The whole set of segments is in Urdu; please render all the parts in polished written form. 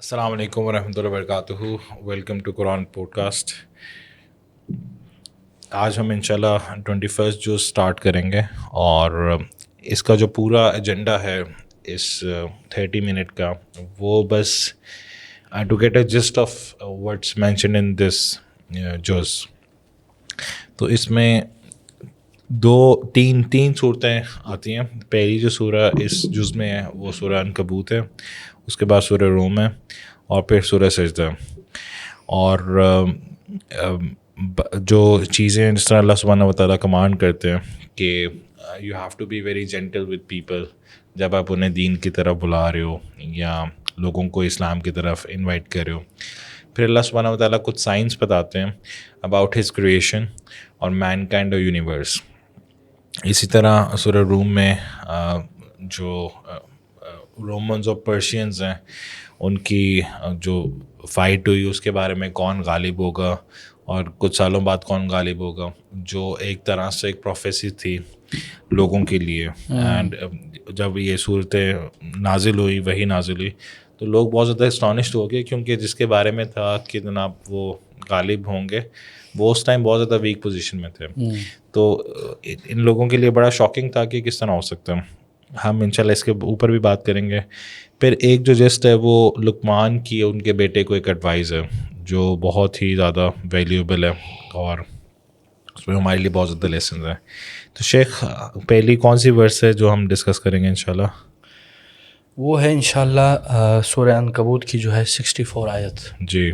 السلام علیکم ورحمۃ اللہ وبرکاتہ. Welcome to Quran podcast. آج ہم انشاءاللہ 21 جو اسٹارٹ کریں گے، اور اس کا جو پورا ایجنڈا ہے اس 30 منٹ کا، وہ بس to get a gist of what's mentioned in this جز. تو اس میں تین صورتیں آتی ہیں. پہلی جو سورہ اس جز میں ہے وہ سورہ عنکبوت ہے، اس کے بعد سورہ روم ہے، اور پھر سورہ سجدہ. اور جو چیزیں جس طرح اللہ سبحانہ و تعالیٰ کمانڈ کرتے ہیں کہ you have to be very gentle with people جب آپ انہیں دین کی طرف بلا رہے ہو یا لوگوں کو اسلام کی طرف انوائٹ کر رہے ہو. پھر اللہ سبحانہ و تعالیٰ کچھ سائنس بتاتے ہیں اباؤٹ ہز کریشن اور مین کائنڈ اور یونیورس. اسی طرح سورہ روم میں جو رومنز اور پرشینز ہیں ان کی جو فائٹ ہوئی اس کے بارے میں، کون غالب ہوگا اور کچھ سالوں بعد کون غالب ہوگا، جو ایک طرح سے ایک پروفیسی تھی لوگوں کے لیے. اینڈ جب یہ صورتیں نازل ہوئی، وہی نازل ہوئی، تو لوگ بہت زیادہ اسٹانشڈ ہو گئے، کیونکہ جس کے بارے میں تھا کہ جناب وہ غالب ہوں گے، وہ اس ٹائم بہت زیادہ ویک پوزیشن میں تھے. تو ان لوگوں کے لیے بڑا شاکنگ تھا کہ کس طرح ہو سکتا ہے. ہم انشاءاللہ اس کے اوپر بھی بات کریں گے. پھر ایک جو جسٹ ہے وہ لقمان کی ان کے بیٹے کو ایک ایڈوائز ہے جو بہت ہی زیادہ ویلیوبل ہے، اور اس میں ہمارے لیے بہت زیادہ لیسنز ہیں. تو شیخ، پہلی کون سی ورس ہے جو ہم ڈسکس کریں گے انشاءاللہ؟ وہ ہے انشاءاللہ سورہ عنکبوت کی جو ہے 64 آیت، جی،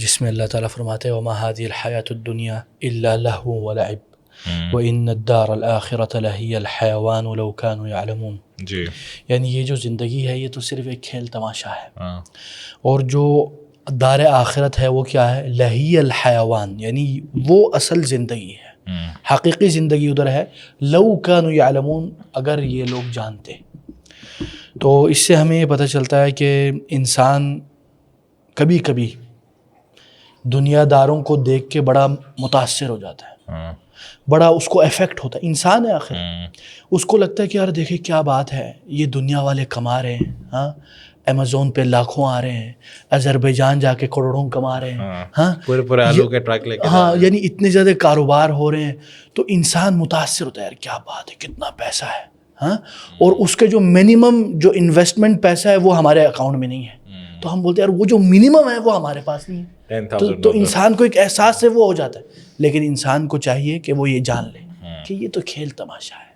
جس میں اللہ تعالیٰ فرماتے ہیں وَمَا هَذِهِ الْحَيَاةُ الدُّنْيَا إِلَّا لَهْوٌ وَلَعِبٌ وَإِنَّ الدَّارَ الْآخِرَةَ لَهِيَ الْحَيَوَانُ لَوْ كَانُوا يَعْلَمُونَ. جی، یعنی یہ جو زندگی ہے یہ تو صرف ایک کھیل تماشا ہے، اور جو دار آخرت ہے وہ کیا ہے؟ لَهِيَ الْحَيَوَانُ، یعنی وہ اصل زندگی ہے، حقیقی زندگی ادھر ہے. لَوْ كَانُوا يَعْلَمُونَ، اگر یہ لوگ جانتے. تو اس سے ہمیں یہ پتہ چلتا ہے کہ انسان کبھی کبھی دنیا داروں کو دیکھ کے بڑا متاثر ہو جاتا ہے، بڑا اس کو افیکٹ ہوتا ہے. انسان ہے آخر، اس کو لگتا ہے کہ یار دیکھیں کیا بات ہے، یہ دنیا والے کما رہے ہیں، ہاں امیزون پہ لاکھوں آ رہے ہیں، اذربائیجان جا کے کروڑوں کما رہے ہیں، ہاں پورے آلو کے ٹرک لے کے، ہاں یعنی اتنے زیادہ کاروبار ہو رہے ہیں. تو انسان متاثر ہوتا ہے، یار کیا بات ہے، کتنا پیسہ ہے، ہاں اور اس کے جو منیمم جو انویسٹمنٹ پیسہ ہے وہ ہمارے اکاؤنٹ میں نہیں ہے. تو ہم بولتے ہیں یار وہ جو منیمم ہے وہ ہمارے پاس نہیں ہے. تو انسان کو ایک احساس سے وہ ہو جاتا ہے. لیکن انسان کو چاہیے کہ وہ یہ جان لے کہ یہ تو کھیل تماشا ہے.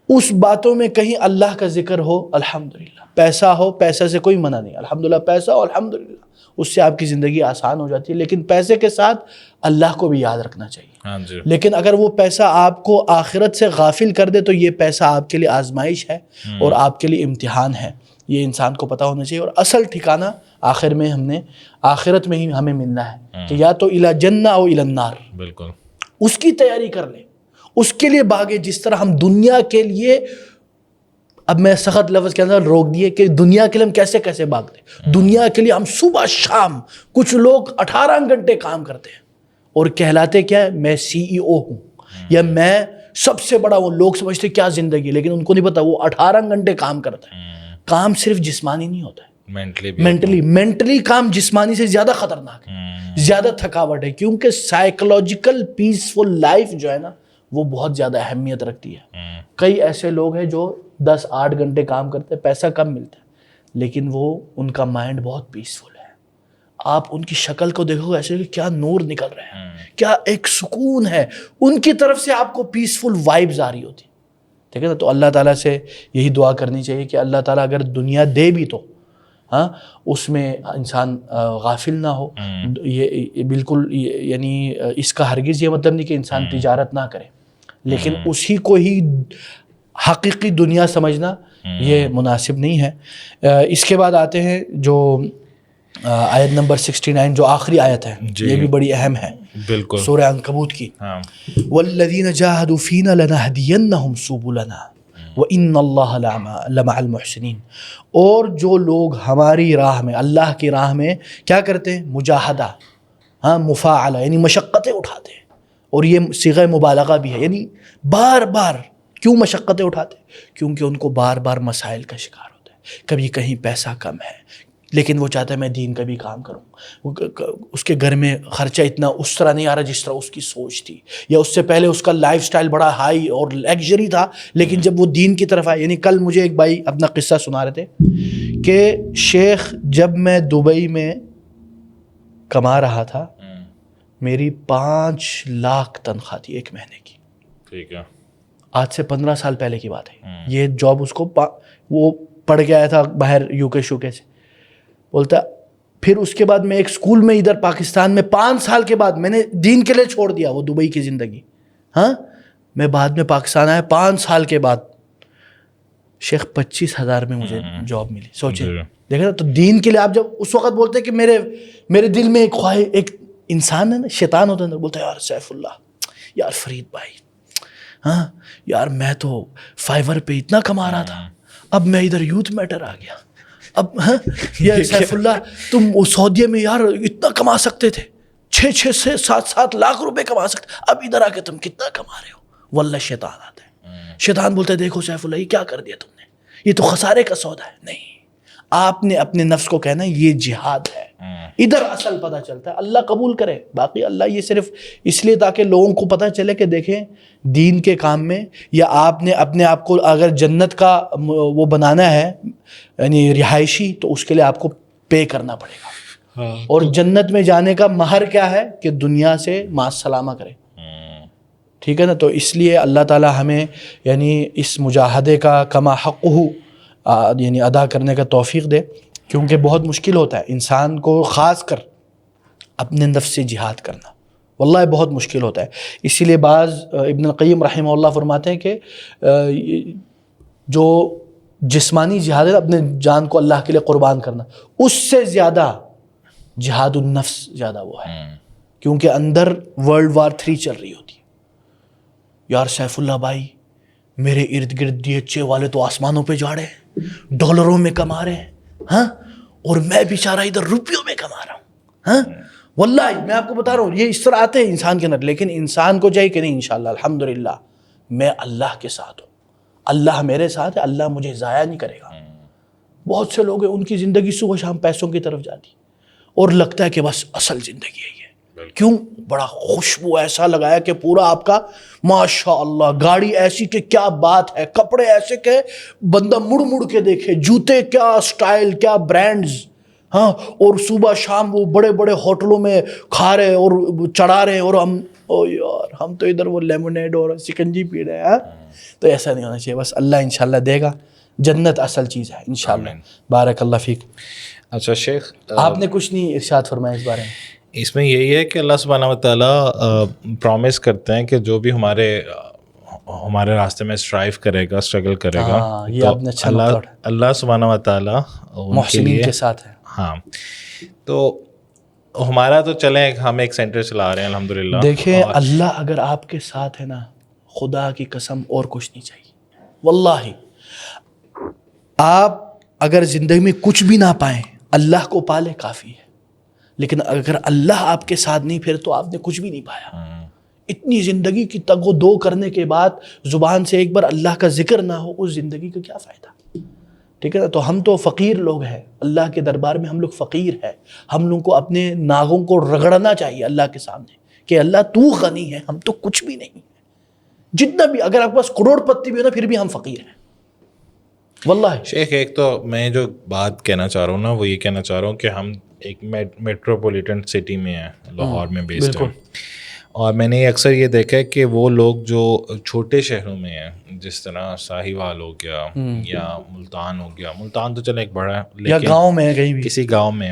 اس باتوں میں کہیں اللہ کا ذکر ہو، الحمدللہ. پیسہ ہو، پیسہ سے کوئی منع نہیں، الحمدللہ پیسہ ہو، الحمدللہ اس سے آپ کی زندگی آسان ہو جاتی ہے. لیکن پیسے کے ساتھ اللہ کو بھی یاد رکھنا چاہیے. لیکن اگر وہ پیسہ آپ کو آخرت سے غافل کر دے تو یہ پیسہ آپ کے لیے آزمائش ہے اور آپ کے لیے امتحان ہے. یہ انسان کو پتہ ہونا چاہیے. اور اصل ٹھکانہ آخر میں آخرت میں ہی ہمیں ملنا ہے کہ یا تو الی جنہ او الی النار. بالکل اس کی تیاری کر لیں، اس کے لیے بھاگے. جس طرح ہم دنیا کے لیے، اب میں سخت لفظ کے اندر روک دیے کہ دنیا کے لیے ہم کیسے کیسے بھاگتے. دنیا کے لیے ہم صبح شام، کچھ لوگ 18 گھنٹے کام کرتے ہیں اور کہلاتے کیا ہے؟ میں CEO ہوں یا میں سب سے بڑا. وہ لوگ سمجھتے کیا زندگی، لیکن ان کو نہیں پتا وہ 18 گھنٹے کام کرتا ہے. کام صرف جسمانی نہیں ہوتا ہے، مینٹلی کام جسمانی سے زیادہ خطرناک ہے، زیادہ تھکاوٹ ہے. کیونکہ سائیکولوجیکل پیسفل لائف جو ہے نا وہ بہت زیادہ اہمیت رکھتی ہے. کئی ایسے لوگ ہیں جو 10-8 گھنٹے کام کرتے ہیں، پیسہ کم ملتا ہے، لیکن وہ ان کا مائنڈ بہت پیسفل ہے. آپ ان کی شکل کو دیکھو ایسے کہ کیا نور نکل رہے ہیں، کیا ایک سکون ہے ان کی طرف سے، آپ کو پیسفل وائبز آ رہی ہوتی. ٹھیک ہے نا. تو اللہ تعالیٰ سے یہی دعا کرنی چاہیے کہ اللہ تعالیٰ اگر دنیا دے بھی تو ہاں اس میں انسان غافل نہ ہو. یہ بالکل، یعنی اس کا ہرگز یہ مطلب نہیں کہ انسان تجارت نہ کرے، لیکن اسی کو ہی حقیقی دنیا سمجھنا یہ مناسب نہیں ہے. اس کے بعد آتے ہیں جو آیت نمبر 69 جو آخری آیت ہے، یہ بھی بڑی اہم ہے بالکل سورہ عنکبوت کی. والذین جاہدوا فینا لنہدینہم سبلنا وان اللہ لمع المحسنین. اور جو لوگ ہماری راہ میں، اللہ کی راہ میں کیا کرتے ہیں؟ مجاہدہ، ہاں مفاعلہ، یعنی مشقتیں اٹھاتے ہیں. اور یہ صیغہ مبالغہ بھی ہے، یعنی بار بار. کیوں مشقتیں اٹھاتے ہیں؟ کیونکہ ان کو بار بار مسائل کا شکار ہوتا ہے. کبھی کہیں پیسہ کم ہے، لیکن وہ چاہتا ہے میں دین کا بھی کام کروں. اس کے گھر میں خرچہ اتنا اس طرح نہیں آ رہا جس طرح اس کی سوچ تھی، یا اس سے پہلے اس کا لائف سٹائل بڑا ہائی اور لیگژری تھا، لیکن جب وہ دین کی طرف آئے. یعنی کل مجھے ایک بھائی اپنا قصہ سنا رہے تھے کہ شیخ جب میں دبئی میں کما رہا تھا میری 5 لاکھ تنخواہ تھی ایک مہینے کی. ٹھیک ہے. آج سے 15 سال پہلے کی بات ہے. یہ جاب اس کو وہ پڑھ کے آیا تھا باہر UK شوکے سے. بولتا پھر اس کے بعد میں ایک اسکول میں ادھر پاکستان میں 5 سال کے بعد میں نے دین کے لیے چھوڑ دیا وہ دبئی کی زندگی. ہاں میں بعد میں پاکستان آیا 5 سال کے بعد. شیخ 25,000 میں مجھے جاب ملی. سوچیں دیکھا نا. تو دین کے لیے آپ جب اس وقت بولتے کہ میرے دل میں ایک خواہش، ایک انسان ہے نا شیطان ہوتا ہے، بولتا ہے یار سیف اللہ، یار فرید بھائی، ہاں یار میں تو فائیور پہ اتنا کما رہا تھا، اب میں ادھر یوتھ میٹر آ گیا. اب ہاں یا سیف اللہ تم سعودیہ میں یار اتنا کما سکتے تھے، 6 سے 7 لاکھ روپے کما سکتے، اب ادھر آ کے تم کتنا کما رہے ہو. واللہ شیطان آتا ہے. شیطان بولتا ہے دیکھو سیف اللہ یہ کیا کر دیا تم نے، یہ تو خسارے کا سودا ہے. نہیں، آپ نے اپنے نفس کو کہنا یہ جہاد ہے. ادھر اصل پتہ چلتا ہے. اللہ قبول کرے. باقی اللہ یہ صرف اس لیے تاکہ لوگوں کو پتہ چلے کہ دیکھیں دین کے کام میں، یا آپ نے اپنے آپ کو اگر جنت کا وہ بنانا ہے یعنی رہائشی، تو اس کے لیے آپ کو پے کرنا پڑے گا. اور جنت میں جانے کا مہر کیا ہے کہ دنیا سے مع السلامہ کرے. ٹھیک ہے نا. تو اس لیے اللہ تعالی ہمیں یعنی اس مجاہدے کا کما حقہ یعنی ادا کرنے کا توفیق دے، کیونکہ بہت مشکل ہوتا ہے انسان کو خاص کر اپنے نفس سے جہاد کرنا. واللہ بہت مشکل ہوتا ہے. اسی لیے بعض ابن القیم رحمہ اللہ فرماتے ہیں کہ جو جسمانی جہاد ہے اپنے جان کو اللہ کے لیے قربان کرنا، اس سے زیادہ جہاد النفس زیادہ وہ ہے، کیونکہ اندر World War 3 چل رہی ہوتی ہے. یار سیف اللہ بھائی میرے ارد گرد DHA والے تو آسمانوں پہ جا رہے ہیں، ڈالروں میں کما رہے ہیں، ہاں، اور میں بیچارہ ادھر روپیوں میں کما رہا ہوں. ہاں واللہ میں آپ کو بتا رہا ہوں یہ اس طرح آتے ہیں انسان کے اندر. لیکن انسان کو چاہیے کہ نہیں انشاءاللہ الحمدللہ میں اللہ کے ساتھ ہوں، اللہ میرے ساتھ ہے، اللہ مجھے ضائع نہیں کرے گا. بہت سے لوگ ہیں ان کی زندگی صبح شام پیسوں کی طرف جاتی اور لگتا ہے کہ بس اصل زندگی ہے یہ. کیوں؟ بڑا خوشبو ایسا لگایا کہ پورا آپ کا ماشاء اللہ، گاڑی ایسی کہ کیا بات ہے، کپڑے ایسے کہ بندہ مڑ مڑ کے دیکھے، جوتے کیا سٹائل، کیا برانڈز، ہاں، اور صبح شام وہ بڑے بڑے ہوٹلوں میں کھا رہے اور چڑھا رہے، اور ہم او یار ہم تو ادھر وہ لیمونیڈ اور سکنجی پی رہے ہیں. تو ایسا نہیں ہونا چاہیے. بس اللہ انشاءاللہ دے گا. جنت اصل چیز ہے انشاءاللہ. بارک اللہ فیک. اچھا شیخ آپ نے کچھ نہیں ارشاد فرمایا اس بارے میں؟ اس میں یہی ہے کہ اللہ سبحانہ وتعالیٰ پرومس کرتے ہیں کہ جو بھی ہمارے راستے میں اسٹرائیو کرے گا، اسٹرگل کرے گا، تو اللہ سبحانہ وتعالیٰ محسنین کے ساتھ ہے. ہاں تو ہمارا تو چلیں ہم ایک سینٹر چلا رہے ہیں الحمدللہ. دیکھیں اللہ اگر آپ کے ساتھ ہے نا، خدا کی قسم اور کچھ نہیں چاہیے. واللہ آپ اگر زندگی میں کچھ بھی نہ پائیں، اللہ کو پالے کافی ہے. لیکن اگر اللہ آپ کے ساتھ نہیں پھر تو آپ نے کچھ بھی نہیں پایا. اتنی زندگی کی تگ و دو کرنے کے بعد زبان سے ایک بار اللہ کا ذکر نہ ہو، اس زندگی کا کیا فائدہ؟ ٹھیک ہے نا. تو ہم تو فقیر لوگ ہیں، اللہ کے دربار میں ہم لوگ فقیر ہیں. ہم لوگوں کو اپنے ناگوں کو رگڑنا چاہیے اللہ کے سامنے کہ اللہ تو غنی ہے، ہم تو کچھ بھی نہیں ہیں. جتنا بھی اگر آپ کے پاس کروڑ پتی بھی ہو نا پھر بھی ہم فقیر ہیں. واللہ شیخ ایک تو میں جو بات کہنا چاہ رہا ہوں نا وہ یہ کہنا چاہ رہا ہوں کہ ہم ایک میٹروپولیٹن سٹی میں ہیں، لاہور میں بیسڈ ہیں، اور میں نے اکثر یہ دیکھا ہے کہ وہ لوگ جو چھوٹے شہروں میں ہیں، جس طرح ساہیوال ہو گیا یا ملتان ہو گیا، ملتان تو چلے ایک بڑا ہے لیکن گاؤں میں کہیں بھی کسی گاؤں میں،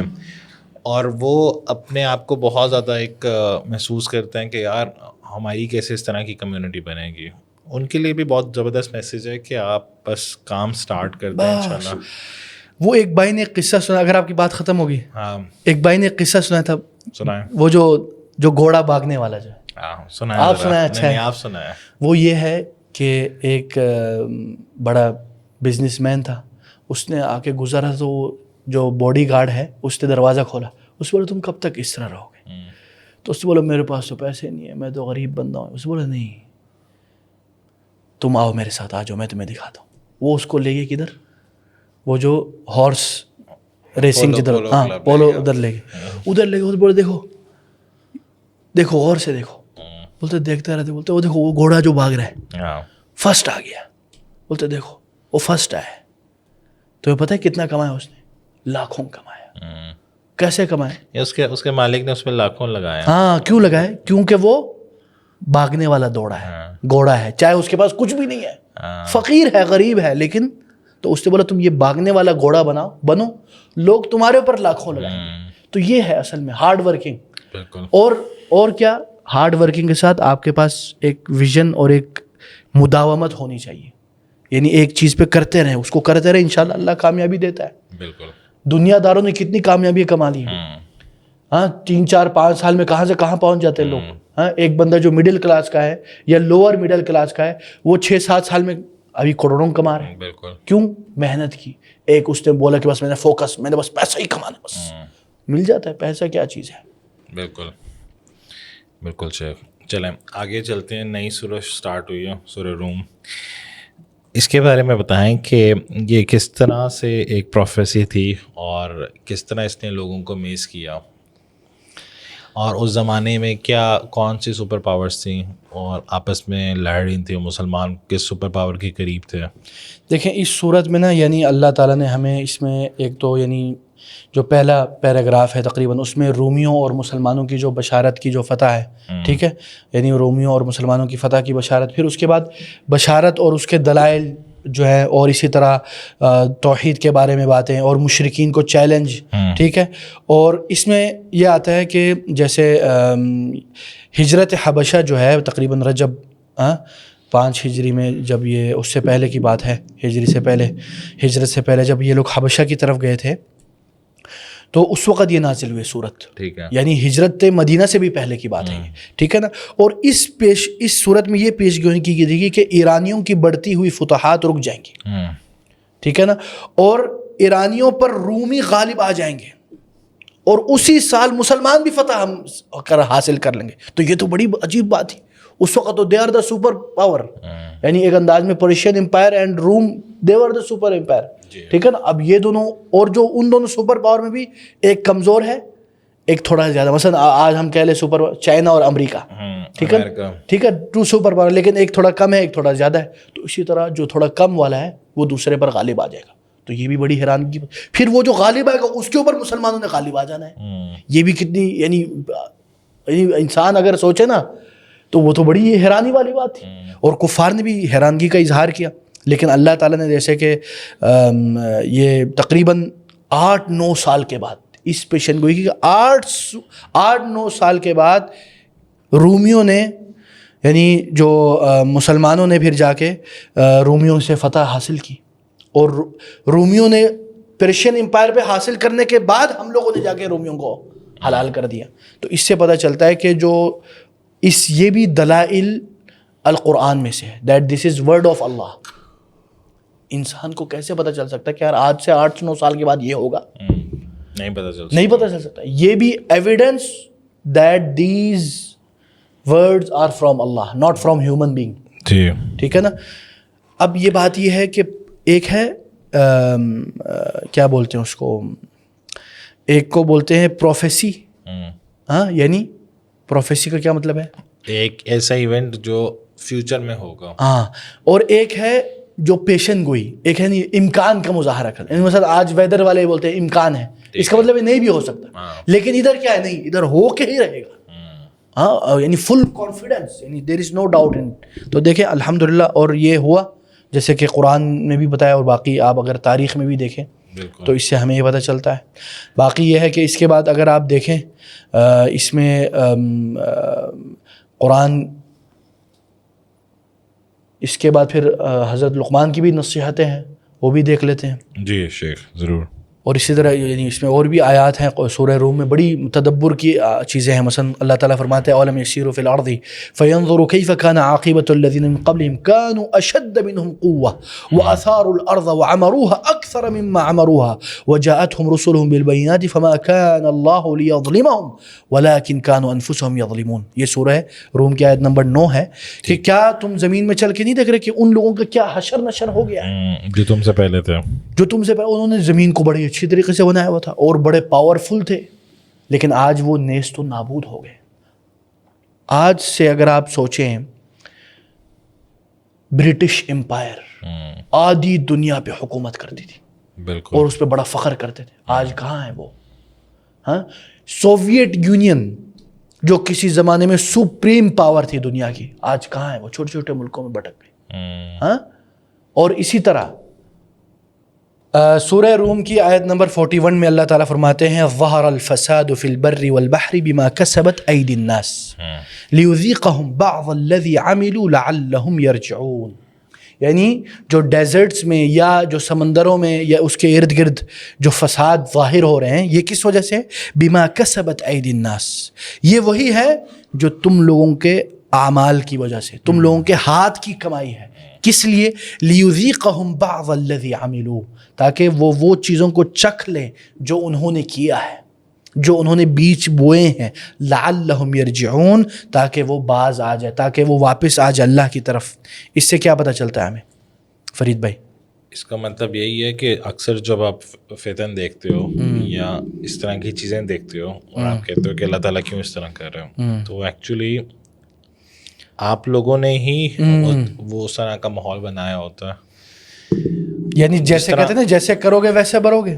اور وہ اپنے آپ کو بہت زیادہ ایک محسوس کرتے ہیں کہ یار ہماری کیسے اس طرح کی کمیونٹی بنے گی. ان کے لیے بھی بہت زبردست میسیج ہے کہ آپ بس کام سٹارٹ کر دیں انشاءاللہ. وہ ایک بھائی نے ایک قصہ سنا، اگر آپ کی بات ختم ہوگی. ہاں ایک بھائی نے ایک قصہ سنا تھا، سنائیں. وہ جو گھوڑا بھاگنے والا جو سنائیں آپ سنائیں. اچھا ہے آپ سنائیں. وہ یہ ہے کہ ایک بڑا بزنس مین تھا، اس نے آ کے گزرا تو جو باڈی گارڈ ہے اس نے دروازہ کھولا. اس بولے تم کب تک اس طرح رہو گے؟ تو اس نے بولا میرے پاس تو پیسے نہیں ہیں، میں تو غریب بندہ ہوں. اس بولے نہیں تم آؤ میرے ساتھ، آ جاؤ میں تمہیں دکھاتا ہوں. وہ اس کو لے گئے کدھر؟ وہ جو ہارس ریسنگ جدھر ہاں پولو ادھر لے گئے بولے دیکھو غور سے دیکھو, بولتے دیکھتے رہتے, بولتے وہ دیکھو وہ گھوڑا جو بھاگ رہا ہے فرسٹ آ گیا, بولتے دیکھو وہ فرسٹ آیا. تو پتہ ہے کتنا کمایا اس نے؟ لاکھوں کمایا. کیسے کمائے؟ اس کے مالک نے اس پہ لاکھوں لگایا. ہاں کیوں لگائے؟ کیونکہ وہ بھاگنے والا دوڑا ہے, گھوڑا ہے, چاہے اس کے پاس کچھ بھی نہیں ہے, فقیر ہے, غریب ہے, لیکن تو اس نے بولا تم یہ بھاگنے والا گھوڑا بنو, لوگ تمہارے اوپر لاکھوں لگائیں گے. تو یہ ہے اصل میں ہارڈ ورکنگ. بالکل. اور کیا ہارڈ ورکنگ کے ساتھ آپ کے پاس ایک ویژن اور ایک مداومت ہونی چاہیے. یعنی ایک چیز پہ کرتے رہیں, اس کو کرتے رہیں, انشاءاللہ اللہ کامیابی دیتا ہے. بالکل. دنیا داروں نے کتنی کامیابی کما لی ہے. ہاں 3 4 5 سال میں کہاں سے کہاں پہنچ جاتے ہیں لوگ. ہاں ایک بندہ جو مڈل کلاس کا ہے یا لوور مڈل کلاس کا ہے, وہ 6 7 سال میں ابھی کروڑوں کما رہے ہیں. بالکل. کیوں؟ محنت کی. ایک اس نے بولا کہ بس میں نے فوکس, میں نے بس پیسہ ہی کمانا, بس مل جاتا ہے. پیسہ کیا چیز ہے. بالکل بالکل شیخ. چلیں آگے چلتے ہیں. نئی سورہ سٹارٹ ہوئی ہے, سورہ روم. اس کے بارے میں بتائیں کہ یہ کس طرح سے ایک پروفیسی تھی اور کس طرح اس نے لوگوں کو میز کیا, اور اس زمانے میں کیا کون سی سپر پاورز تھیں اور آپس میں لڑ رہی تھیں, مسلمان کس سپر پاور کے قریب تھے. دیکھیں اس صورت میں نا یعنی اللہ تعالیٰ نے ہمیں اس میں ایک تو یعنی جو پہلا پیراگراف ہے تقریباً اس میں رومیوں اور مسلمانوں کی جو بشارت کی جو فتح ہے, ٹھیک ہے, یعنی رومیوں اور مسلمانوں کی فتح کی بشارت. پھر اس کے بعد بشارت اور اس کے دلائل جو ہے, اور اسی طرح توحید کے بارے میں باتیں اور مشرکین کو چیلنج, ٹھیک ہے. اور اس میں یہ آتا ہے کہ جیسے ہجرت حبشہ جو ہے تقریباً رجب 5 ہجری میں, جب یہ اس سے پہلے کی بات ہے, ہجرت سے پہلے جب یہ لوگ حبشہ کی طرف گئے تھے تو اس وقت یہ نازل ہوئی صورت. ٹھیک ہے. یعنی ہجرت مدینہ سے بھی پہلے کی بات ہے یہ, ٹھیک ہے نا. اور اس صورت میں یہ پیش گوئی کی گئی تھی کہ ایرانیوں کی بڑھتی ہوئی فتوحات رک جائیں گی, ٹھیک ہے نا, اور ایرانیوں پر رومی غالب آ جائیں گے, اور اسی سال مسلمان بھی فتح ہم حاصل کر لیں گے. تو یہ تو بڑی عجیب بات تھی اس وقت. تو they are the superpower, یعنی ایک انداز میں Persian empire and Rome they were the super empire, ٹھیک ہے نا. اب یہ دونوں, اور جو ان دونوں سپر پاور میں بھی ایک کمزور ہے ایک تھوڑا زیادہ, مثلا آج ہم کہہ لیں سپر چائنا اور امریکہ, ٹھیک ہے, 2 سپر پاور, لیکن ایک تھوڑا کم ہے ایک تھوڑا زیادہ ہے. تو اسی طرح جو تھوڑا کم والا ہے وہ دوسرے پر غالب آ جائے گا. تو یہ بھی بڑی حیرانگی. پھر وہ جو غالب آئے گا اس کے اوپر مسلمانوں نے غالب آ جانا ہے. یہ بھی کتنی یعنی انسان اگر سوچے نا تو وہ تو بڑی حیرانی والی بات تھی. اور کفار نے بھی حیرانگی کا اظہار کیا, لیکن اللہ تعالیٰ نے جیسے کہ یہ تقریباً 8-9 سال کے بعد اس پیشن گوئی کی 8-9 سال کے بعد رومیوں نے, یعنی جو مسلمانوں نے پھر جا کے رومیوں سے فتح حاصل کی, اور رومیوں نے پرشین امپائر پہ حاصل کرنے کے بعد ہم لوگوں نے جا کے رومیوں کو حلال کر دیا. تو اس سے پتہ چلتا ہے کہ جو یہ بھی دلائل القرآن میں سے ہے, that this is word of Allah. انسان کو کیسے پتہ چل سکتا ہے کہ یار آج سے 8-9 سال کے بعد یہ ہوگا؟ نہیں پتہ چل سکتا. یہ بھی evidence that these words are from Allah, not from human being, ٹھیک ہے نا. اب یہ بات یہ ہے کہ ایک ہے کیا بولتے ہیں اس کو, ایک کو بولتے ہیں پروفیسی. ہاں یعنی پروفیسی کا کیا مطلب ہے؟ ایک ایسا ایونٹ جو فیوچر میں ہوگا. ہاں. اور ایک ہے جو پیشن گوئی, ایک ہے امکان کا مظاہرہ کرنا. یعنی مثلا آج ویدر والے بولتے ہیں امکان ہے, اس کا مطلب نہیں بھی ہو سکتا, لیکن ادھر کیا ہے, نہیں ادھر ہو کے ہی رہے گا. ہاں یعنی فل کانفیڈنس, یعنی دیر از نو ڈاؤٹ ان. تو دیکھیں الحمدللہ, اور یہ ہوا جیسے کہ قرآن میں بھی بتایا, اور باقی آپ اگر تاریخ میں بھی دیکھیں تو اس سے ہمیں یہ پتہ چلتا ہے. باقی یہ ہے کہ اس کے بعد اگر آپ دیکھیں اس میں قرآن, اس کے بعد پھر حضرت لقمان کی بھی نصیحتیں ہیں, وہ بھی دیکھ لیتے ہیں. جی شیخ ضرور. اور اسی طرح یعنی اس میں اور بھی آیات ہیں سورہ روم میں بڑی تدبر کی چیزیں ہیں. مثلا اللہ تعالیٰ فرماتے ہیں اولم یسیروا فی الارض فینظروا کیف کان عاقبۃ الذین من قبلهم كانوا اشد منهم قوة واثاروا الارض وعمروها اکثر مما عمروها وجاءتهم رسلهم بالبینات فما كان اللہ لیظلمهم ولكن كانوا انفسهم یظلمون. یہ سورہ روم کی آیت نمبر 9 ہے کہ کیا تم زمین میں چل کے نہیں دیکھ رہے کہ ان لوگوں کا کیا حشر نشر ہو گیا ہے جو تم سے پہلے تھے, جو تم سے پہلے. انہوں نے زمین کو بڑی اچھی طریقے سے بنایا ہوا تھا اور بڑے پاورفل تھے, لیکن آج وہ نیست و نابود ہو گئے. آج سے اگر آپ سوچیں برٹش امپائر آدھی دنیا پہ حکومت کرتی تھی بالکل, اور اس پہ بڑا فخر کرتے تھے. آج کہاں ہے وہ؟ ہاں, سوویت یونین جو کسی زمانے میں سپریم پاور تھی دنیا کی, آج کہاں ہے وہ؟ چھوٹے چھوٹے ملکوں میں بھٹک گئی. ہاں, اور اسی طرح سورہ روم کی آیت نمبر 41 میں اللہ تعالیٰ فرماتے ہیں ظہر الفساد فی البر والبحر بما کسبت ایدی الناس لیذیقہم بعض الذی عملوا لعلہم یرجعون. یعنی جو ڈیزرٹس میں یا جو سمندروں میں یا اس کے ارد گرد جو فساد ظاہر ہو رہے ہیں, یہ کس وجہ سے؟ بما کسبت ایدی الناس, یہ وہی ہے جو تم لوگوں کے اعمال کی وجہ سے, تم لوگوں کے ہاتھ کی کمائی ہے. کس لیے؟ لیذیقہم بعض الذی عملوا, تاکہ وہ چیزوں کو چکھ لیں جو انہوں نے کیا ہے, جو انہوں نے بیج بوئے ہیں. لعلہم یرجعون, تاکہ وہ باز آ جائے, تاکہ وہ واپس آ جائے اللہ کی طرف. اس سے کیا پتہ چلتا ہے ہمیں فرید بھائی؟ اس کا مطلب یہی ہے کہ اکثر جب آپ فتن دیکھتے ہو یا اس طرح کی چیزیں دیکھتے ہو اور آپ کہتے ہو کہ اللہ تعالیٰ کیوں اس طرح کر رہے ہو, تو ایکچولی آپ لوگوں نے ہی وہ اس طرح کا ماحول بنایا ہوتا ہے. یعنی جیسے کہتے ہیں نا, جیسے کرو گے ویسے بھرو گے.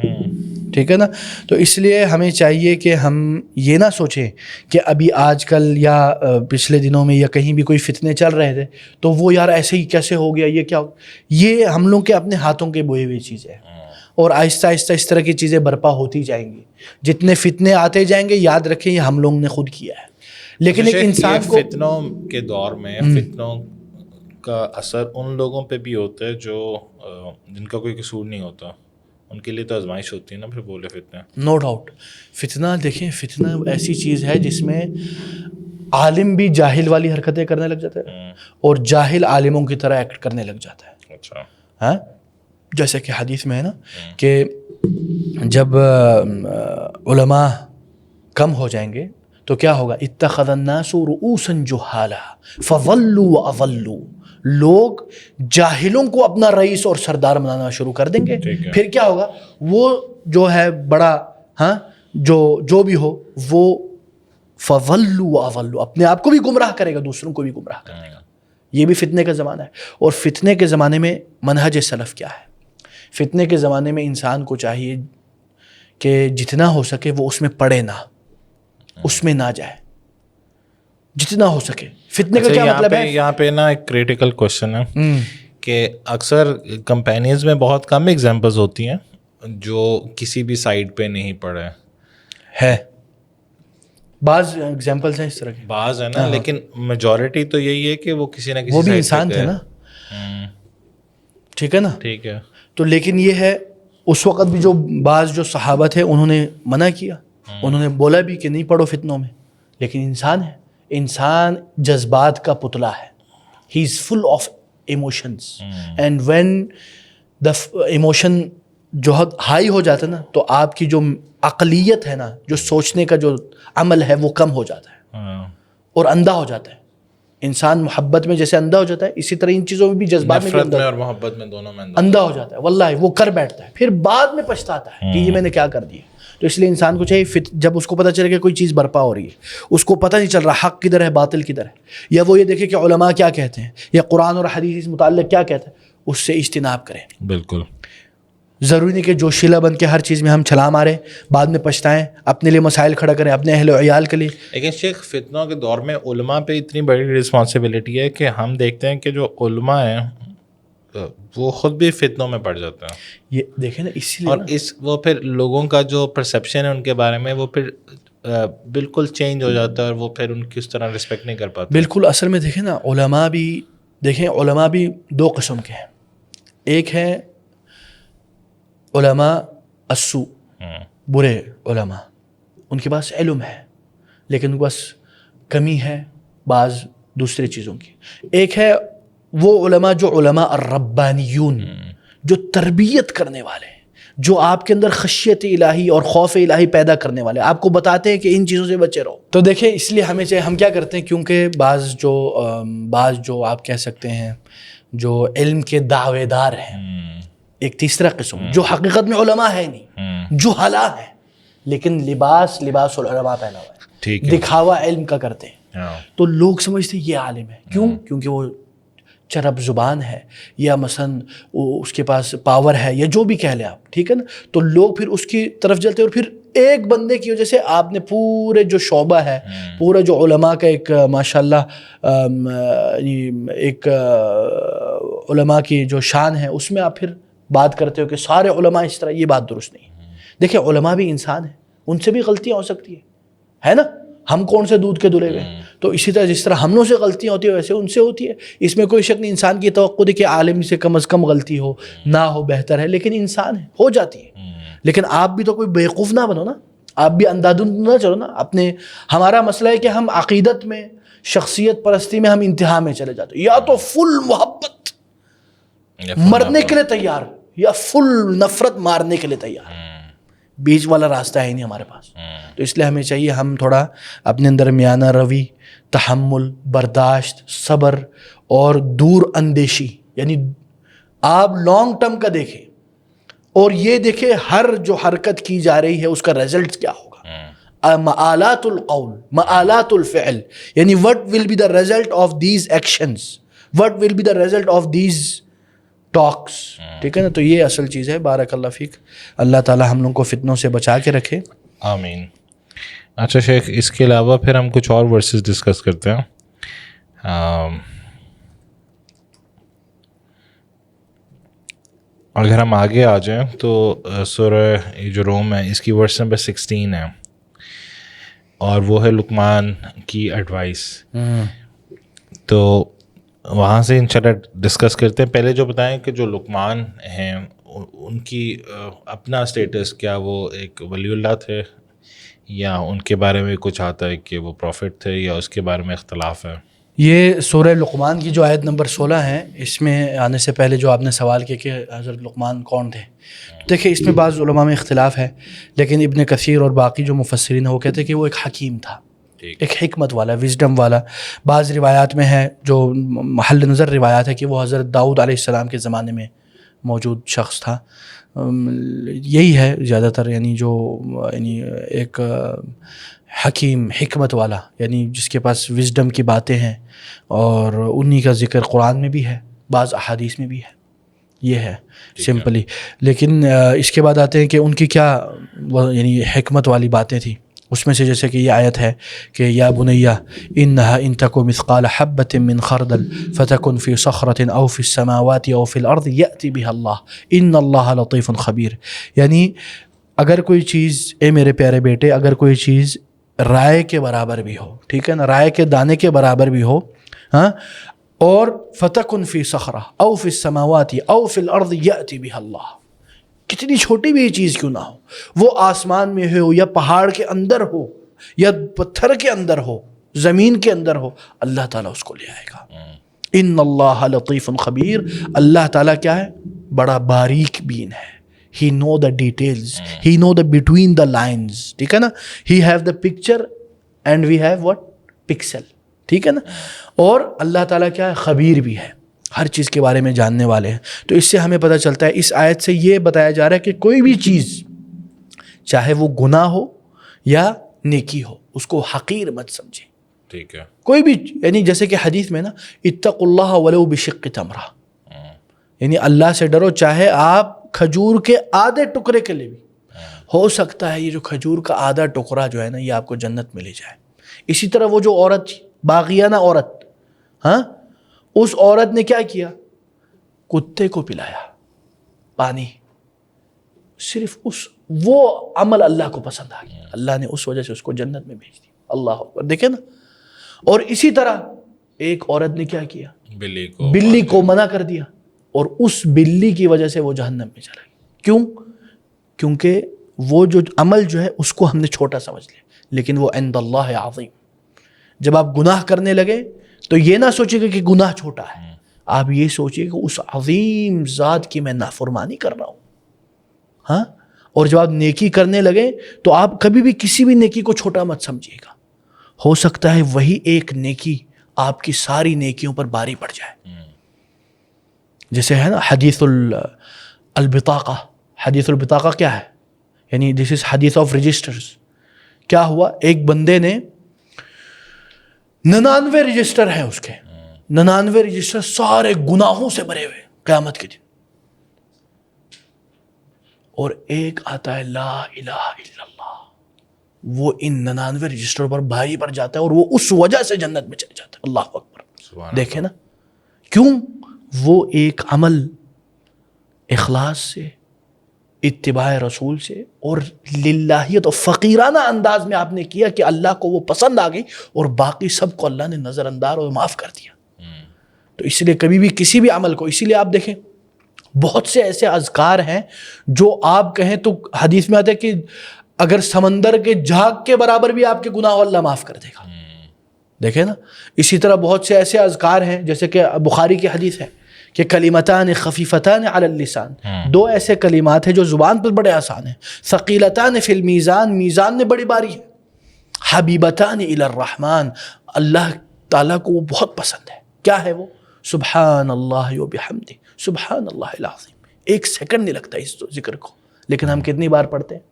ٹھیک ہے نا. تو اس لیے ہمیں چاہیے کہ ہم یہ نہ سوچیں کہ ابھی آج کل یا پچھلے دنوں میں یا کہیں بھی کوئی فتنے چل رہے تھے تو وہ یار ایسے ہی کیسے ہو گیا, یہ کیا ہو. یہ ہم لوگ کے اپنے ہاتھوں کے بوئے ہوئی چیزیں ہیں, اور آہستہ آہستہ اس طرح کی چیزیں برپا ہوتی جائیں گی. جتنے فتنے آتے جائیں گے, یاد رکھیں یہ ہم لوگوں نے خود کیا ہے. لیکن ایک انسان کو فتنوں کے دور میں فتنوں کا اثر ان لوگوں پہ بھی ہوتا ہے جو جن کا کوئی قصور نہیں ہوتا, ان کے لیے تو آزمائش ہوتی ہے نا پھر بولے فتنہ. No doubt. فتنہ دیکھیں, فتنہ ایسی چیز ہے جس میں عالم بھی جاہل والی حرکتیں کرنے لگ جاتا ہے اور جاہل عالموں کی طرح ایکٹ کرنے لگ جاتا ہے. اچھا, ہاں, جیسے کہ حدیث میں ہے نا کہ جب علماء کم ہو جائیں گے تو کیا ہوگا؟ اتخذ الناس رؤوسا جہالا فضلوا واضلوا. لوگ جاہلوں کو اپنا رئیس اور سردار بنانا شروع کر دیں گے. پھر کیا ہوگا؟ وہ جو ہے بڑا, ہاں, جو بھی ہو وہ فضلوا واضلوا, اپنے آپ کو بھی گمراہ کرے گا, دوسروں کو بھی گمراہ کرے گا. یہ بھی فتنے کا زمانہ ہے. اور فتنے کے زمانے میں منہج سلف کیا ہے؟ فتنے کے زمانے میں انسان کو چاہیے کہ جتنا ہو سکے وہ اس میں پڑے نہ, اس میں نہ جائے, جتنا ہو سکے. فتنے کا کیا مطلب ہے؟ یہاں پہ نا ایک کریٹیکل کوشچن ہے کہ اکثر کمپینیز میں بہت کم ایگزامپلز ہوتی ہیں جو کسی بھی سائڈ پہ نہیں پڑے ہے. بعض ایگزامپلز ہیں اس طرح کے, بعض ہے نا, لیکن میجورٹی تو یہی ہے کہ وہ کسی نہ کسی, وہ بھی انسان تھے نا. ٹھیک ہے نا. ٹھیک ہے. تو لیکن یہ ہے اس وقت بھی جو بعض جو صحابہ تھے انہوں نے منع کیا, انہوں نے بولا بھی کہ نہیں پڑھو فتنوں میں. لیکن انسان ہے, انسان جذبات کا پتلا ہے. He is full of emotions, and when the emotion جو ہائی ہو جاتا ہے نا تو آپ کی جو عقلیت ہے نا, جو سوچنے کا جو عمل ہے وہ کم ہو جاتا ہے اور اندھا ہو جاتا ہے. انسان محبت میں جیسے اندھا ہو جاتا ہے, اسی طرح ان چیزوں میں بھی جذبات میں بھی اور محبت میں دونوں میں اندھا ہو جاتا ہے. واللہ وہ کر بیٹھتا ہے, پھر بعد میں پچھتاتا ہے کہ یہ میں نے کیا کر دیا. تو اس لیے انسان کو چاہیے جب اس کو پتہ چلے کہ کوئی چیز برپا ہو رہی ہے, اس کو پتہ نہیں چل رہا حق کدھر ہے باطل کدھر ہے, یا وہ یہ دیکھے کہ علماء کیا کہتے ہیں یا قرآن اور حدیث اس متعلق کیا کہتے ہیں, اس سے اجتناب کریں. بالکل. ضروری نہیں کہ جو شیلا بن کے ہر چیز میں ہم چھلانگ ماریں, بعد میں پچھتائیں, اپنے لیے مسائل کھڑا کریں اپنے اہل و عیال کے لیے. لیکن شیخ فتنوں کے دور میں علماء پہ اتنی بڑی رسپانسبلٹی ہے کہ ہم دیکھتے ہیں کہ جو علماء ہیں وہ خود بھی فتنوں میں پڑ جاتے ہیں. یہ دیکھیں نا, اسی لیے اور وہ پھر لوگوں کا جو پرسیپشن ہے ان کے بارے میں وہ پھر بالکل چینج ہو جاتا ہے اور وہ پھر ان کی اس طرح رسپیکٹ نہیں کر پاتے. بالکل. اصل میں دیکھیں نا, علماء بھی دو قسم کے ہیں. ایک ہے علماء السوء, برے علماء، ان کے پاس علم ہے لیکن ان کے پاس کمی ہے بعض دوسرے چیزوں کی. ایک ہے وہ علماء جو علماء الربانیون، جو تربیت کرنے والے ہیں، جو آپ کے اندر خشیت الہی اور خوف الہی پیدا کرنے والے، آپ کو بتاتے ہیں کہ ان چیزوں سے بچے رہو. تو دیکھیں اس لیے ہمیں چاہیے، ہم کیا کرتے ہیں، کیونکہ بعض جو آپ کہہ سکتے ہیں جو علم کے دعوے دار ہیں، ایک تیسرا قسم جو حقیقت میں علماء ہے نہیں، جو حلا ہے لیکن لباس العلماء پہنا ہوا ہے، دکھاوا علم کا کرتے ہیں. تو لوگ سمجھتے ہیں یہ عالم ہے. کیوں؟ کیونکہ وہ چرب زبان ہے، یا مثلا اس کے پاس پاور ہے، یا جو بھی کہہ لیں آپ، ٹھیک ہے نا. تو لوگ پھر اس کی طرف جلتے ہیں، اور پھر ایک بندے کی وجہ سے آپ نے پورے جو شعبہ ہے، پورا جو علماء کا ایک ماشاءاللہ ایک علماء کی جو شان ہے اس میں آپ پھر بات کرتے ہو کہ سارے علماء اس طرح. یہ بات درست نہیں ہے. دیکھیں علماء بھی انسان ہیں، ان سے بھی غلطیاں ہو سکتی ہیں، ہے نا. ہم کون سے دودھ کے دھلے ہوئے ہیں؟ تو اسی طرح جس طرح ہم سے غلطیاں ہوتی ہیں ویسے ان سے ہوتی ہے. اس میں کوئی شک نہیں. انسان کی توقع تھی کہ عالم سے کم از کم غلطی ہو، نہ ہو بہتر ہے، لیکن انسان ہے، ہو جاتی ہے. لیکن آپ بھی تو کوئی بیوقوف نہ بنو نا، آپ بھی اندھادھند نہ چلو نا اپنے. ہمارا مسئلہ ہے کہ ہم عقیدت میں، شخصیت پرستی میں ہم انتہا میں چلے جاتے ہیں، یا تو فل محبت مرنے کے لیے تیار، یا فل نفرت مارنے کے لیے تیار. بیچ والا راستہ ہے نہیں ہمارے پاس. تو اس لیے ہمیں چاہیے ہم تھوڑا اپنے درمیانہ روی، تحمل، برداشت، صبر اور دور اندیشی، یعنی آپ لانگ ٹرم کا دیکھیں اور یہ دیکھیں ہر جو حرکت کی جا رہی ہے اس کا رزلٹ کیا ہوگا. مآلات القول، مآلات الفعل، یعنی what will be the result of these actions, what will be the result of these ٹاکس. ٹھیک ہے نا. تو یہ اصل چیز ہے. بارک اللہ فیک. اللہ تعالی ہم لوگوں کو فتنوں سے بچا کے رکھے. آمین. اچھا شیخ، اس کے علاوہ پھر ہم کچھ اور ورسز ڈسکس کرتے ہیں. اگر ہم آگے آ جائیں تو سورہ جو روم ہے اس کی ورس نمبر 16 ہے، اور وہ ہے لقمان کی ایڈوائس. تو وہاں سے انشاءاللہ ڈسکس کرتے ہیں. پہلے جو بتائیں کہ جو لقمان ہیں ان کی اپنا اسٹیٹس کیا، وہ ایک ولی اللہ تھے، یا ان کے بارے میں کچھ آتا ہے کہ وہ پروفٹ تھے، یا اس کے بارے میں اختلاف ہے؟ یہ سورہ لقمان کی جو آیت نمبر 16 ہے، اس میں آنے سے پہلے جو آپ نے سوال کیا کہ حضرت لقمان کون تھے، دیکھیں اس میں بعض علماء میں اختلاف ہے، لیکن ابن کثیر اور باقی جو مفسرین ہیں وہ کہتے ہیں کہ وہ ایک حکیم تھا، ایک حکمت والا، وزڈم والا. بعض روایات میں ہے، جو محل نظر روایات ہے، کہ وہ حضرت داؤد علیہ السلام کے زمانے میں موجود شخص تھا. یہی ہے زیادہ تر، یعنی ایک حکیم، حکمت والا، یعنی جس کے پاس وزڈم کی باتیں ہیں، اور انہی کا ذکر قرآن میں بھی ہے، بعض احادیث میں بھی ہے. یہ ہے سمپلی. لیکن اس کے بعد آتے ہیں کہ ان کی کیا یعنی حکمت والی باتیں تھیں. اس میں سے جیسے کہ یہ آیت ہے کہ یا بنیہ انہا ان تک مثقال حبۃ من خردل فتکن فی صخرۃ او فی السماوات او فی الارض یأتی بها اللہ ان اللہ لطیف خبیر. یعنی اگر کوئی چیز، اے میرے پیارے بیٹے، اگر کوئی چیز رائے کے برابر بھی ہو، ٹھیک ہے نا، رائے کے دانے کے برابر بھی ہو، ہاں، اور فتکن فی صخرہ او فی السماوات او فی الارض یأتی بها اللہ، کتنی چھوٹی بھی یہ چیز کیوں نہ ہو، وہ آسمان میں ہو یا پہاڑ کے اندر ہو یا پتھر کے اندر ہو، زمین کے اندر ہو، اللہ تعالیٰ اس کو لے آئے گا. ان اللہ لطیف خبیر. اللہ تعالیٰ کیا ہے؟ بڑا باریک بین ہے. He know the details. He know the between the lines. ٹھیک ہے نا. He have the picture and we have what? Pixel. ٹھیک ہے نا. اور اللہ تعالیٰ کیا ہے؟ خبیر بھی ہے، ہر چیز کے بارے میں جاننے والے ہیں. تو اس سے ہمیں پتہ چلتا ہے، اس آیت سے یہ بتایا جا رہا ہے کہ کوئی بھی چیز، چاہے وہ گناہ ہو یا نیکی ہو، اس کو حقیر مت سمجھے. ٹھیک ہے. کوئی بھی، یعنی جیسے کہ حدیث میں نا، اتقوا اللہ ولو بشق تمرہ، یعنی اللہ سے ڈرو چاہے آپ کھجور کے آدھے ٹکڑے کے لیے بھی، ہو سکتا ہے یہ جو کھجور کا آدھا ٹکڑا جو ہے نا، یہ آپ کو جنت میں لے جائے. اسی طرح وہ جو عورت تھی، باغیانہ عورت، ہاں، اس عورت نے کیا کیا؟ کتے کو پلایا پانی. صرف وہ عمل اللہ کو پسند آ گیا، اللہ نے اس وجہ سے اس کو جنت میں بھیج دیا. اللہ اکبر. دیکھیں نا. اور اسی طرح ایک عورت نے کیا کیا؟ بلی کو منع کر دیا، اور اس بلی کی وجہ سے وہ جہنم میں چلا گیا. کیوں؟ کیونکہ وہ جو عمل جو ہے اس کو ہم نے چھوٹا سمجھ لیا، لیکن وہ عند اللہ عظیم. جب آپ گناہ کرنے لگے تو یہ نہ سوچیے گا کہ گناہ چھوٹا ہے، آپ یہ سوچیے کہ اس عظیم ذات کی میں نافرمانی کر رہا ہوں. ہاں، اور جب آپ نیکی کرنے لگے تو آپ کبھی بھی کسی بھی نیکی کو چھوٹا مت سمجھیے گا. ہو سکتا ہے وہی ایک نیکی آپ کی ساری نیکیوں پر باری پڑ جائے. جیسے ہے نا حدیث البطاقہ. حدیث البطاقہ کیا ہے؟ یعنی دس از حدیث آف رجسٹرز. کیا ہوا؟ ایک بندے نے 99 رجسٹر ہیں اس کے، 99 رجسٹر سارے گناہوں سے بھرے ہوئے قیامت کے دن، اور ایک آتا ہے لا الہ الا اللہ، وہ ان 99 رجسٹر پر بھاری پڑ جاتا ہے اور وہ اس وجہ سے جنت میں چلے جاتا ہے. اللہ اکبر. دیکھیں نا، کیوں؟ وہ ایک عمل اخلاص سے، اتباع رسول سے اور للہیت اور فقیرانہ انداز میں آپ نے کیا کہ اللہ کو وہ پسند آ گئی، اور باقی سب کو اللہ نے نظر انداز اور معاف کر دیا. تو اس لیے کبھی بھی کسی بھی عمل کو، اسی لیے آپ دیکھیں بہت سے ایسے اذکار ہیں جو آپ کہیں تو حدیث میں آتا ہے کہ اگر سمندر کے جھاگ کے برابر بھی آپ کے گناہ اللہ معاف کر دے گا. دیکھیں نا، اسی طرح بہت سے ایسے اذکار ہیں جیسے کہ بخاری کی حدیث ہے کہ کلمتان خفیفتان علی اللسان، دو ایسے کلمات ہیں جو زبان پر بڑے آسان ہیں، ثقیلتان فی المیزان، میزان میں بڑی باری ہے، حبیبتان الی الرحمن، اللہ تعالیٰ کو وہ بہت پسند ہے. کیا ہے وہ؟ سبحان اللہ و بحمدہ، سبحان اللہ العظیم. ایک سیکنڈ نہیں لگتا اس ذکر کو، لیکن ہم کتنی بار پڑھتے ہیں؟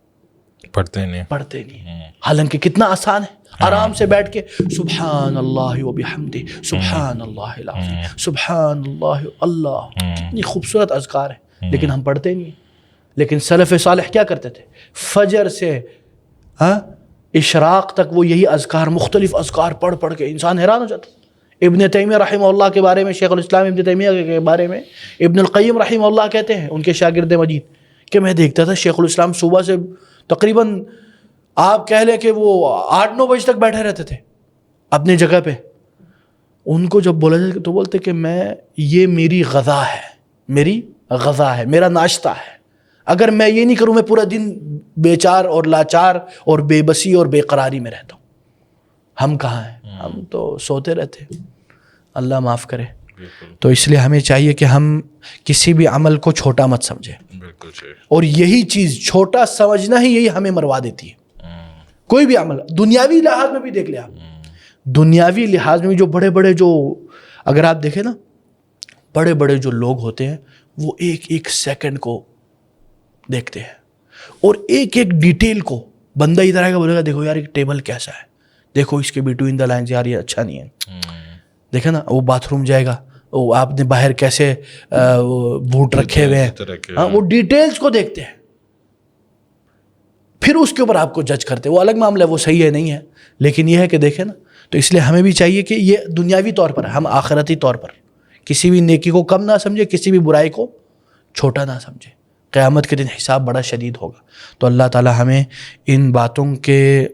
پڑھتے نہیں. حالانکہ کتنا آسان ہے، آرام سے بیٹھ کے سبحان اللہ و بحمدہ، سبحان اللہ العظیم، سبحان اللہ. اللہ کتنی خوبصورت اذکار ہے، لیکن ہم پڑھتے نہیں. لیکن سلف صالح کیا کرتے تھے؟ فجر سے اشراق تک وہ یہی اذکار، مختلف اذکار پڑھ پڑھ کے انسان حیران ہو جاتا. ابن تیمیہ رحمہ اللہ کے بارے میں، شیخ الاسلام ابن تیمیہ کے بارے میں ابن القیم رحمہ اللہ کہتے ہیں، ان کے شاگرد مجید، کہ میں دیکھتا تھا شیخ الاسلام صبح سے تقریباً آپ کہہ لیں کہ وہ 8-9 بجے تک بیٹھے رہتے تھے اپنی جگہ پہ. ان کو جب بولا جائے تو بولتے کہ یہ میری غذا ہے، میری غذا ہے، میرا ناشتہ ہے. اگر میں یہ نہیں کروں میں پورا دن بیچار اور لاچار اور بے بسی اور بے قراری میں رہتا ہوں. ہم کہاں ہیں؟ ہم تو سوتے رہتے. اللہ معاف کرے. تو اس لیے ہمیں چاہیے کہ ہم کسی بھی عمل کو چھوٹا مت سمجھیں. اور یہی چیز چھوٹا سمجھنا ہی یہی ہمیں مروا دیتی ہے. کوئی بھی عمل دنیاوی لحاظ میں بھی دیکھ لیں آپ، دنیاوی لحاظ میں جو بڑے بڑے جو، اگر آپ دیکھیں نا بڑے بڑے جو لوگ ہوتے ہیں وہ ایک ایک سیکنڈ کو دیکھتے ہیں اور ایک ایک ڈیٹیل کو. بندہ ادھر آئے گا بولے گا دیکھو یار ایک ٹیبل کیسا ہے، دیکھو اس کے بٹوین دا لائنز، یار یہ اچھا نہیں ہے. دیکھیں نا وہ باتھ روم جائے گا، وہ آپ نے باہر کیسے بوٹ رکھے ہوئے ہیں، وہ ڈیٹیلز کو دیکھتے ہیں، پھر اس کے اوپر آپ کو جج کرتے. وہ الگ معاملہ ہے، وہ صحیح ہے نہیں ہے، لیکن یہ ہے کہ دیکھیں نا. تو اس لیے ہمیں بھی چاہیے کہ یہ دنیاوی طور پر، ہم آخرتی طور پر کسی بھی نیکی کو کم نہ سمجھے، کسی بھی برائی کو چھوٹا نہ سمجھے. قیامت کے دن حساب بڑا شدید ہوگا. تو اللہ تعالی ہمیں ان باتوں کے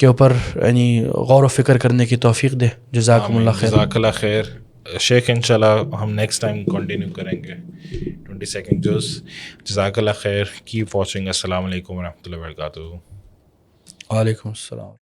اوپر یعنی غور و فکر کرنے کی توفیق دے. جزاکم اللہ خیر. جزاک اللہ خیر. شیخ انشاءاللہ ہم نیکسٹ ٹائم کنٹینیو کریں گے 22 جز. جزاک اللہ خیر. Keep watching. السلام علیکم ورحمۃ اللہ وبرکاتہ. وعلیکم السلام.